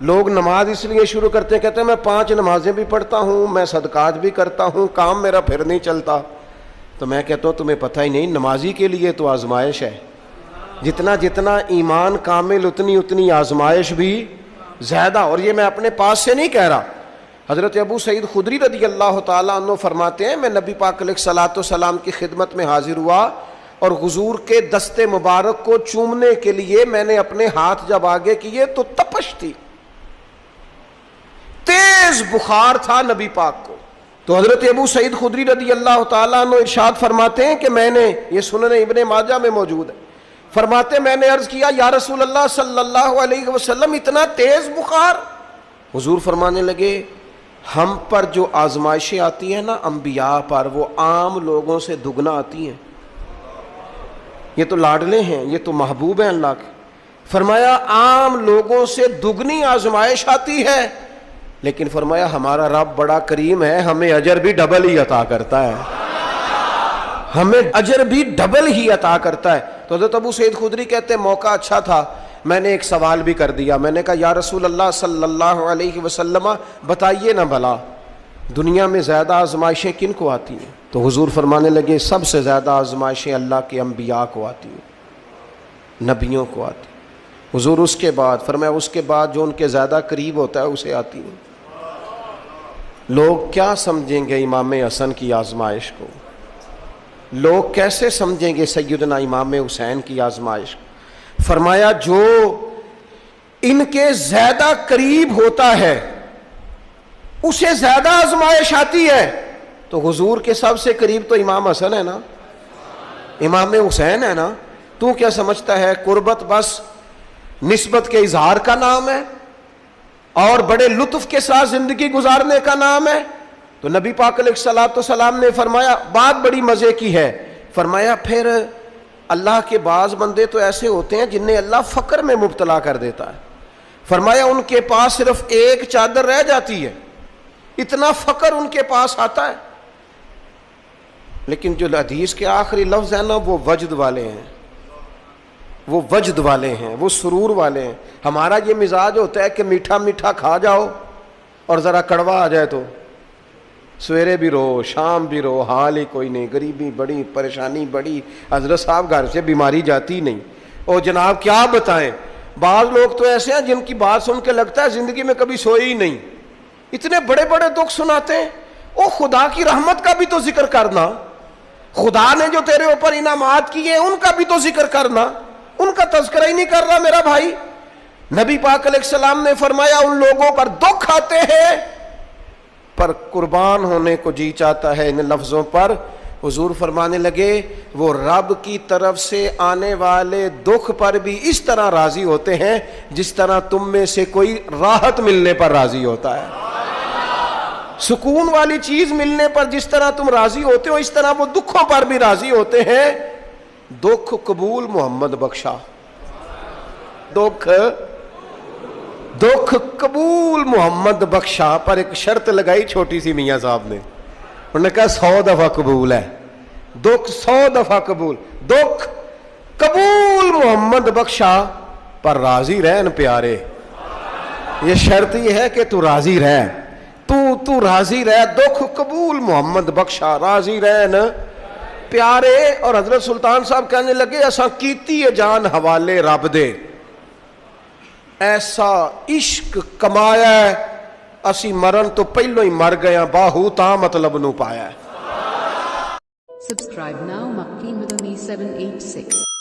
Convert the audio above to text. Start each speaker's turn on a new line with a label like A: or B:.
A: لوگ نماز اس لیے شروع کرتے ہیں، کہتے ہیں میں 5 نمازیں بھی پڑھتا ہوں، میں صدقات بھی کرتا ہوں، کام میرا پھر نہیں چلتا۔ تو میں کہتا ہوں تمہیں پتہ ہی نہیں، نمازی کے لیے تو آزمائش ہے، جتنا جتنا ایمان کامل اتنی اتنی آزمائش بھی زیادہ۔ اور یہ میں اپنے پاس سے نہیں کہہ رہا، حضرت ابو سعید خدری رضی اللہ تعالیٰ عنہ فرماتے ہیں میں نبی پاک علیہ الصلوۃ والسلام کی خدمت میں حاضر ہوا اور حضور کے دست مبارک کو چومنے کے لیے میں نے اپنے ہاتھ جب آگے کیے تو تپش تھی، تیز بخار تھا نبی پاک کو۔ تو حضرت ابو سعید خدری رضی اللہ تعالیٰ عنہ ارشاد فرماتے ہیں کہ میں نے، یہ سنن ابن ماجہ میں موجود ہے، فرماتے میں نے عرض کیا یا رسول اللہ صلی اللہ علیہ وسلم اتنا تیز بخار؟ حضور فرمانے لگے ہم پر جو آزمائشیں آتی ہیں نا انبیاء پر، وہ عام لوگوں سے دگنا آتی ہیں۔ یہ تو لاڈلے ہیں، یہ تو محبوب ہیں اللہ کے۔ فرمایا عام لوگوں سے دگنی آزمائش آتی ہے، لیکن فرمایا ہمارا رب بڑا کریم ہے، ہمیں اجر بھی ڈبل ہی عطا کرتا ہے، ہمیں اجر بھی ڈبل ہی عطا کرتا ہے۔ تو حضرت ابو سعید خدری کہتے ہیں موقع اچھا تھا، میں نے ایک سوال بھی کر دیا، میں نے کہا یا رسول اللہ صلی اللہ علیہ وسلم بتائیے نا بھلا دنیا میں زیادہ آزمائشیں کن کو آتی ہیں؟ تو حضور فرمانے لگے سب سے زیادہ آزمائشیں اللہ کے انبیاء کو آتی ہیں، نبیوں کو آتی ہیں۔ حضور اس کے بعد فرمایا اس کے بعد جو ان کے زیادہ قریب ہوتا ہے اسے آتی ہیں۔ لوگ کیا سمجھیں گے امام حسن کی آزمائش کو؟ لوگ کیسے سمجھیں گے سیدنا امام حسین کی آزمائش کو؟ فرمایا جو ان کے زیادہ قریب ہوتا ہے اسے زیادہ آزمائش آتی ہے۔ تو حضور کے سب سے قریب تو امام حسن ہے نا، امام حسین ہے نا، تو کیا سمجھتا ہے قربت بس نسبت کے اظہار کا نام ہے اور بڑے لطف کے ساتھ زندگی گزارنے کا نام ہے؟ تو نبی پاک علیہ الصلوۃ والسلام نے فرمایا بات بڑی مزے کی ہے، فرمایا پھر اللہ کے بعض بندے تو ایسے ہوتے ہیں جنہیں اللہ فقر میں مبتلا کر دیتا ہے، فرمایا ان کے پاس صرف ایک چادر رہ جاتی ہے، اتنا فقر ان کے پاس آتا ہے، لیکن جو حدیث کے آخری لفظ ہے نا وہ وجد والے ہیں، وہ وجد والے ہیں، وہ سرور والے ہیں۔ ہمارا یہ مزاج ہوتا ہے کہ میٹھا میٹھا کھا جاؤ اور ذرا کڑوا آ جائے تو سویرے بھی رو شام بھی رو، حال ہی کوئی نہیں، غریبی بڑی، پریشانی بڑی، حضرت صاحب گھر سے بیماری جاتی نہیں، اور جناب کیا بتائیں بعض لوگ تو ایسے ہیں جن کی بات سن کے لگتا ہے زندگی میں کبھی سوئی ہی نہیں، اتنے بڑے بڑے دکھ سناتے ہیں۔ او خدا کی رحمت کا بھی تو ذکر کرنا، خدا نے جو تیرے اوپر انعامات کیے ان کا بھی تو ذکر کرنا، ان کا تذکرہ ہی نہیں کر رہا میرا بھائی۔ نبی پاک علیہ السلام نے فرمایا ان لوگوں پر دکھ آتے ہیں پر قربان ہونے کو جی چاہتا ہے ان لفظوں پر۔ حضور فرمانے لگے وہ رب کی طرف سے آنے والے دکھ پر بھی اس طرح راضی ہوتے ہیں جس طرح تم میں سے کوئی راحت ملنے پر راضی ہوتا ہے، سکون والی چیز ملنے پر جس طرح تم راضی ہوتے ہو اس طرح وہ دکھوں پر بھی راضی ہوتے ہیں۔ دکھ قبول محمد بخشا، دکھ قبول محمد بخشا، پر ایک شرط لگائی چھوٹی سی میاں صاحب نے، انہوں نے کہا 100 دفعہ قبول ہے، دکھ 100 دفعہ قبول، دکھ قبول محمد بخشا پر راضی رہن پیارے۔ یہ شرط یہ ہے کہ تو راضی رہ، تو راضی رہ، دکھ قبول محمد بخشا، راضی رہن پیارے۔ اور حضرت سلطان صاحب کہنے لگے اساں کیتی ہے جان حوالے رب دے، ایسا عشق کمایا ہے اسی مرن تو پہلو ہی مر گیا، باہو تا مطلب نو پایا ہے۔
B: Subscribe now Makki Madani 786